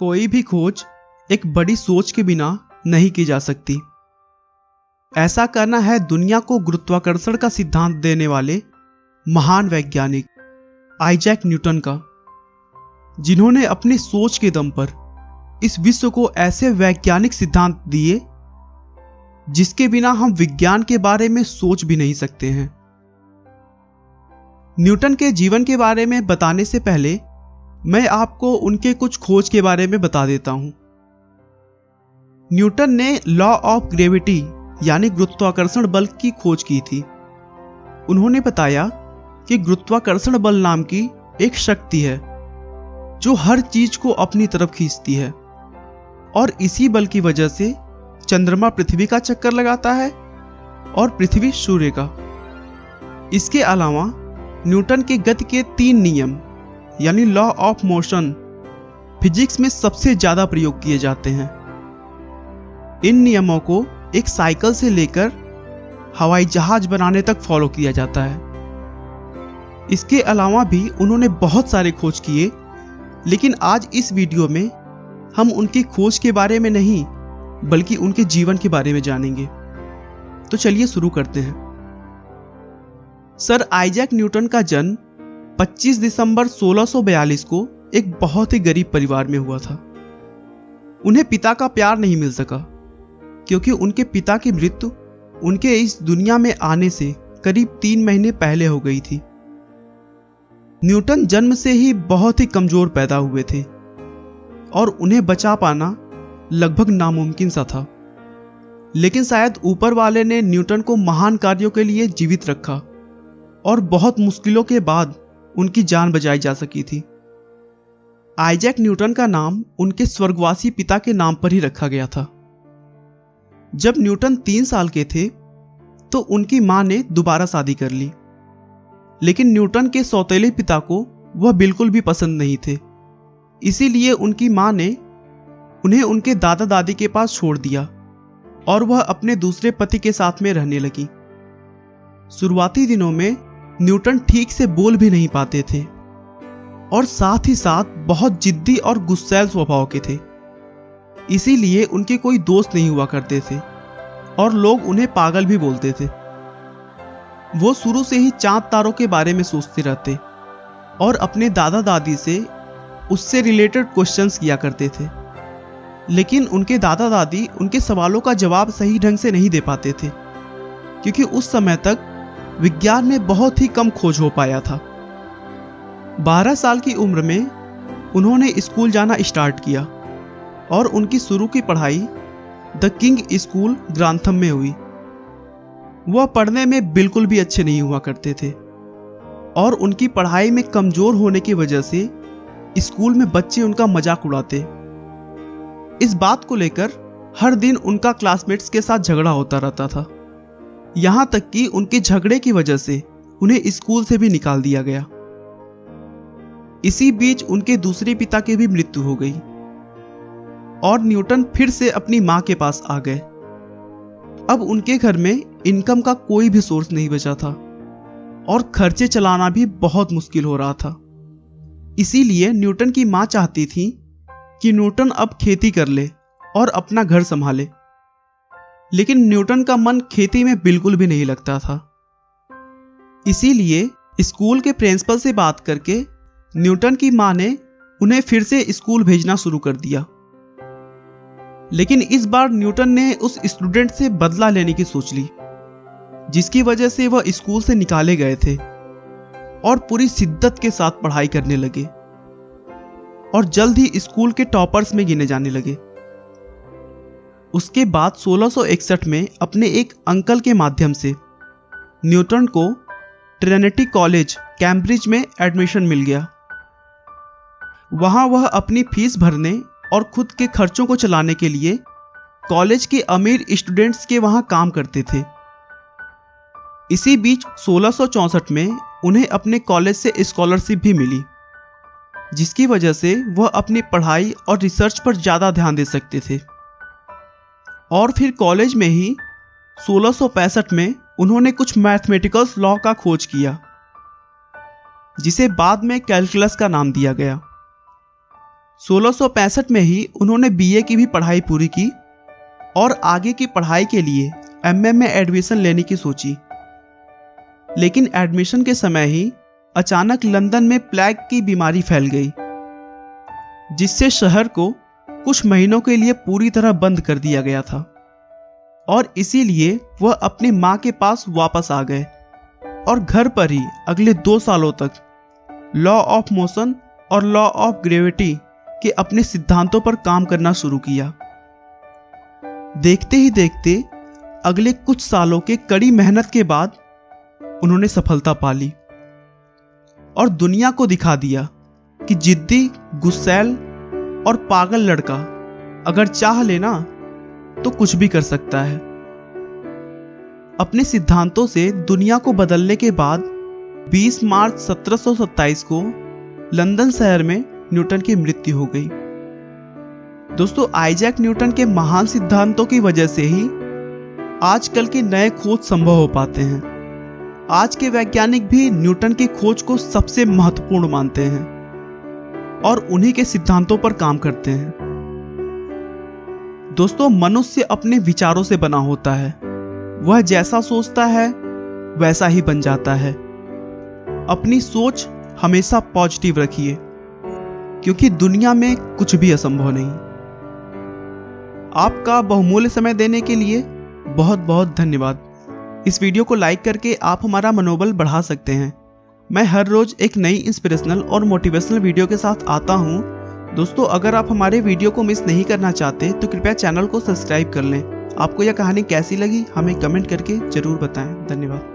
कोई भी खोज एक बड़ी सोच के बिना नहीं की जा सकती। ऐसा करना है दुनिया को गुरुत्वाकर्षण का सिद्धांत देने वाले महान वैज्ञानिक आइजैक न्यूटन का, जिन्होंने अपनी सोच के दम पर इस विश्व को ऐसे वैज्ञानिक सिद्धांत दिए जिसके बिना हम विज्ञान के बारे में सोच भी नहीं सकते हैं। न्यूटन के जीवन के बारे में बताने से पहले मैं आपको उनके कुछ खोज के बारे में बता देता हूं। न्यूटन ने लॉ ऑफ ग्रेविटी यानी गुरुत्वाकर्षण बल की खोज की थी। उन्होंने बताया कि गुरुत्वाकर्षण बल नाम की एक शक्ति है जो हर चीज को अपनी तरफ खींचती है, और इसी बल की वजह से चंद्रमा पृथ्वी का चक्कर लगाता है और पृथ्वी सूर्य का। इसके अलावा न्यूटन के गति के 3 नियम यानी लॉ ऑफ मोशन फिजिक्स में सबसे ज्यादा प्रयोग किए जाते हैं। इन नियमों को एक साइकिल से लेकर हवाई जहाज बनाने तक फॉलो किया जाता है। इसके अलावा भी उन्होंने बहुत सारे खोज किए, लेकिन आज इस वीडियो में हम उनकी खोज के बारे में नहीं बल्कि उनके जीवन के बारे में जानेंगे। तो चलिए शुरू करते हैं। सर आइजैक न्यूटन का जन्म 25 दिसंबर 1642 को एक बहुत ही गरीब परिवार में हुआ था। उन्हें पिता का प्यार नहीं मिल सका क्योंकि उनके पिता की मृत्यु उनके इस दुनिया में आने से करीब 3 महीने पहले हो गई थी। न्यूटन जन्म से ही बहुत ही कमजोर पैदा हुए थे और उन्हें बचा पाना लगभग नामुमकिन सा था, लेकिन शायद ऊपर वाले ने न्यूटन को महान कार्यों के लिए जीवित रखा और बहुत मुश्किलों के बाद उनकी जान बचाई जा सकी थी। आइजैक न्यूटन का नाम उनके स्वर्गवासी पिता के नाम पर ही रखा गया था। जब न्यूटन 3 साल के थे तो उनकी मां ने दोबारा शादी कर ली, लेकिन न्यूटन के सौतेले पिता को वह बिल्कुल भी पसंद नहीं थे। इसीलिए उनकी मां ने उन्हें उनके दादा दादी के पास छोड़ दिया और वह अपने दूसरे पति के साथ में रहने लगी। शुरुआती दिनों में न्यूटन ठीक से बोल भी नहीं पाते थे और साथ ही साथ बहुत जिद्दी और गुस्सैल स्वभाव के थे। इसीलिए उनके कोई दोस्त नहीं हुआ करते थे और लोग उन्हें पागल भी बोलते थे। वो शुरू से ही चांद तारों के बारे में सोचते रहते और अपने दादा दादी से उससे रिलेटेड क्वेश्चंस किया करते थे, लेकिन उनके दादा दादी उनके सवालों का जवाब सही ढंग से नहीं दे पाते थे क्योंकि उस समय तक विज्ञान में बहुत ही कम खोज हो पाया था। 12 साल की उम्र में उन्होंने स्कूल जाना स्टार्ट किया और उनकी शुरू की पढ़ाई द किंग स्कूल ग्रांथम में हुई। वह पढ़ने में बिल्कुल भी अच्छे नहीं हुआ करते थे और उनकी पढ़ाई में कमजोर होने की वजह से स्कूल में बच्चे उनका मजाक उड़ाते। इस बात को लेकर हर दिन उनका क्लासमेट्स के साथ झगड़ा होता रहता था, यहां तक कि उनके झगड़े की वजह से उन्हें स्कूल से भी निकाल दिया गया। इसी बीच उनके दूसरे पिता की भी मृत्यु हो गई और न्यूटन फिर से अपनी मां के पास आ गए। अब उनके घर में इनकम का कोई भी सोर्स नहीं बचा था और खर्चे चलाना भी बहुत मुश्किल हो रहा था। इसीलिए न्यूटन की मां चाहती थी कि न्यूटन अब खेती कर ले और अपना घर संभाले, लेकिन न्यूटन का मन खेती में बिल्कुल भी नहीं लगता था। इसीलिए स्कूल के प्रिंसिपल से बात करके न्यूटन की मां ने उन्हें फिर से स्कूल भेजना शुरू कर दिया, लेकिन इस बार न्यूटन ने उस स्टूडेंट से बदला लेने की सोच ली जिसकी वजह से वह स्कूल से निकाले गए थे और पूरी शिद्दत के साथ पढ़ाई करने लगे और जल्द ही स्कूल के टॉपर्स में गिने जाने लगे। उसके बाद 1661 में अपने एक अंकल के माध्यम से न्यूटन को ट्रिनिटी कॉलेज कैम्ब्रिज में एडमिशन मिल गया। वहां वह अपनी फीस भरने और खुद के खर्चों को चलाने के लिए कॉलेज के अमीर स्टूडेंट्स के वहां काम करते थे। इसी बीच 1664 में उन्हें अपने कॉलेज से स्कॉलरशिप भी मिली, जिसकी वजह से वह अपनी पढ़ाई और रिसर्च पर ज्यादा ध्यान दे सकते थे। और फिर कॉलेज में ही 1665 में उन्होंने कुछ मैथमेटिकल लॉ का खोज किया, जिसे बाद में कैलकुलस का नाम दिया गया। 1665 में ही उन्होंने बीए की भी पढ़ाई पूरी की और आगे की पढ़ाई के लिए एमए में एडमिशन लेने की सोची। लेकिन एडमिशन के समय ही अचानक लंदन में प्लेग की बीमारी फैल गई, जिससे शहर को कुछ महीनों के लिए पूरी तरह बंद कर दिया गया था और इसीलिए वह अपनी मां के पास वापस आ गए और घर पर ही अगले 2 सालों तक लॉ ऑफ मोशन और लॉ ऑफ ग्रेविटी के अपने सिद्धांतों पर काम करना शुरू किया। देखते ही देखते अगले कुछ सालों के कड़ी मेहनत के बाद उन्होंने सफलता पा ली और दुनिया को दिखा दिया कि जिद्दी, गुस्सैल और पागल लड़का अगर चाह लेना तो कुछ भी कर सकता है। अपने सिद्धांतों से दुनिया को बदलने के बाद 20 मार्च 1727 को लंदन शहर में न्यूटन की मृत्यु हो गई। दोस्तों, आइजैक न्यूटन के महान सिद्धांतों की वजह से ही आजकल के नए खोज संभव हो पाते हैं। आज के वैज्ञानिक भी न्यूटन की खोज को सबसे महत्वपूर्ण मानते हैं और उन्हीं के सिद्धांतों पर काम करते हैं। दोस्तों, मनुष्य अपने विचारों से बना होता है। वह जैसा सोचता है वैसा ही बन जाता है। अपनी सोच हमेशा पॉजिटिव रखिए, क्योंकि दुनिया में कुछ भी असंभव नहीं। आपका बहुमूल्य समय देने के लिए बहुत बहुत धन्यवाद। इस वीडियो को लाइक करके आप हमारा मनोबल बढ़ा सकते हैं। मैं हर रोज एक नई इंस्पिरेशनल और मोटिवेशनल वीडियो के साथ आता हूं। दोस्तों, अगर आप हमारे वीडियो को मिस नहीं करना चाहते तो कृपया चैनल को सब्सक्राइब कर लें। आपको यह कहानी कैसी लगी हमें कमेंट करके जरूर बताएं। धन्यवाद।